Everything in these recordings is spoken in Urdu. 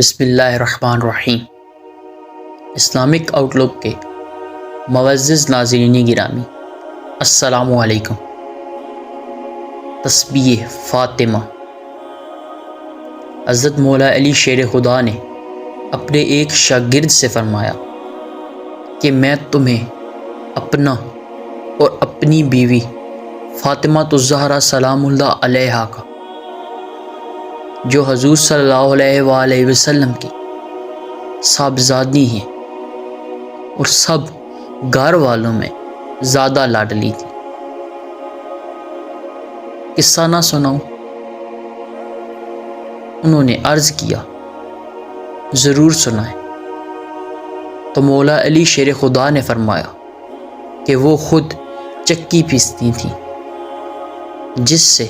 بسم اللہ الرحمن الرحیم۔ اسلامک آؤٹ لک کے معزز ناظرین گرامی، السلام علیکم۔ تسبیح فاطمہ۔ حضرت مولا علی شیر خدا نے اپنے ایک شاگرد سے فرمایا کہ میں تمہیں اپنا اور اپنی بیوی فاطمہ الزہرا سلام اللہ علیہا کا، جو حضور صلی اللہ علیہ وآلہ وسلم کی صاحبزادی ہیں اور سب گھر والوں میں زیادہ لاڈلی تھی، قصہ نہ سناؤں؟ انہوں نے عرض کیا ضرور سنائیں۔ تو مولا علی شیر خدا نے فرمایا کہ وہ خود چکی پیستی تھیں، جس سے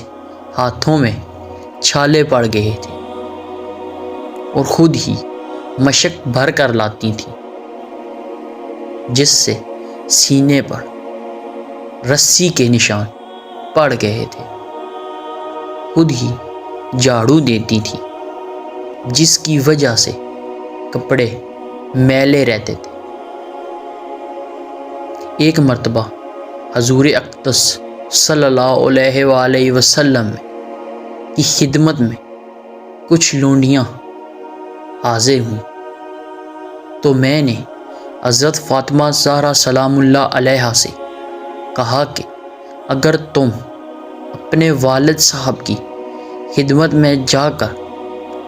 ہاتھوں میں چھالے پڑ گئے تھے، اور خود ہی مشق بھر کر لاتی تھیں، جس سے سینے پر رسی کے نشان پڑ گئے تھے، خود ہی جھاڑو دیتی تھی، جس کی وجہ سے کپڑے میلے رہتے تھے۔ ایک مرتبہ حضور اقدس صلی اللہ علیہ وآلہ وسلم کی خدمت میں کچھ لونڈیاں حاضر ہوئیں، تو میں نے حضرت فاطمہ الزہرا سلام اللہ علیہا سے کہا کہ اگر تم اپنے والد صاحب کی خدمت میں جا کر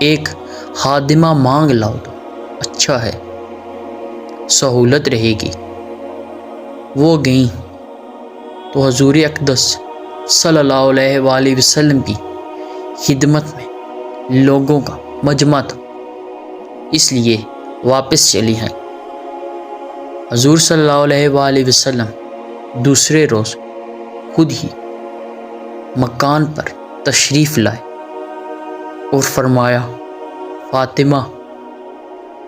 ایک خادمہ مانگ لاؤ تو اچھا ہے، سہولت رہے گی۔ وہ گئیں تو حضور اقدس صلی اللہ علیہ وآلہ وسلم کی خدمت میں لوگوں کا مجمع تھا، اس لیے واپس چلی ہیں۔ حضور صلی اللہ علیہ وآلہ وسلم دوسرے روز خود ہی مکان پر تشریف لائے اور فرمایا، فاطمہ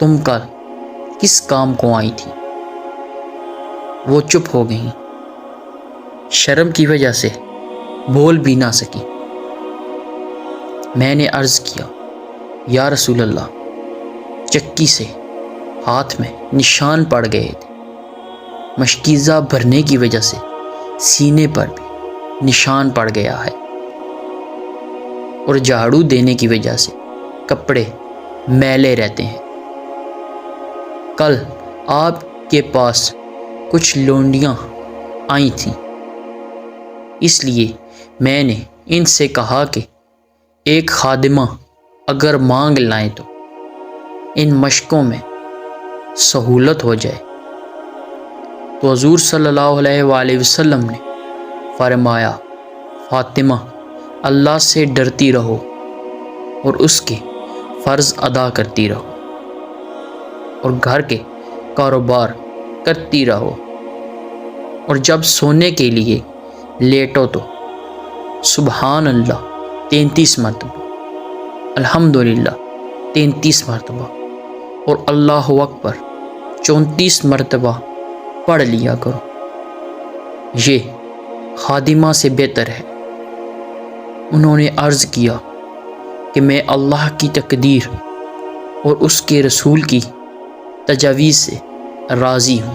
تم کل کس کام کو آئی تھی؟ وہ چپ ہو گئیں، شرم کی وجہ سے بول بھی نہ سکی۔ میں نے عرض کیا، یا رسول اللہ، چکی سے ہاتھ میں نشان پڑ گئے تھے، مشکیزہ بھرنے کی وجہ سے سینے پر بھی نشان پڑ گیا ہے، اور جھاڑو دینے کی وجہ سے کپڑے میلے رہتے ہیں۔ کل آپ کے پاس کچھ لونڈیاں آئی تھیں، اس لیے میں نے ان سے کہا کہ ایک خادمہ اگر مانگ لائیں تو ان مشقوں میں سہولت ہو جائے۔ تو حضور صلی اللہ علیہ وآلہ وسلم نے فرمایا، فاطمہ اللہ سے ڈرتی رہو اور اس کے فرض ادا کرتی رہو، اور گھر کے کاروبار کرتی رہو، اور جب سونے کے لیے لیٹو تو سبحان اللہ 33 مرتبہ، الحمدللہ 33 مرتبہ، اور اللہ اکبر 34 مرتبہ پڑھ لیا کرو، یہ خادمہ سے بہتر ہے۔ انہوں نے عرض کیا کہ میں اللہ کی تقدیر اور اس کے رسول کی تجاویز سے راضی ہوں۔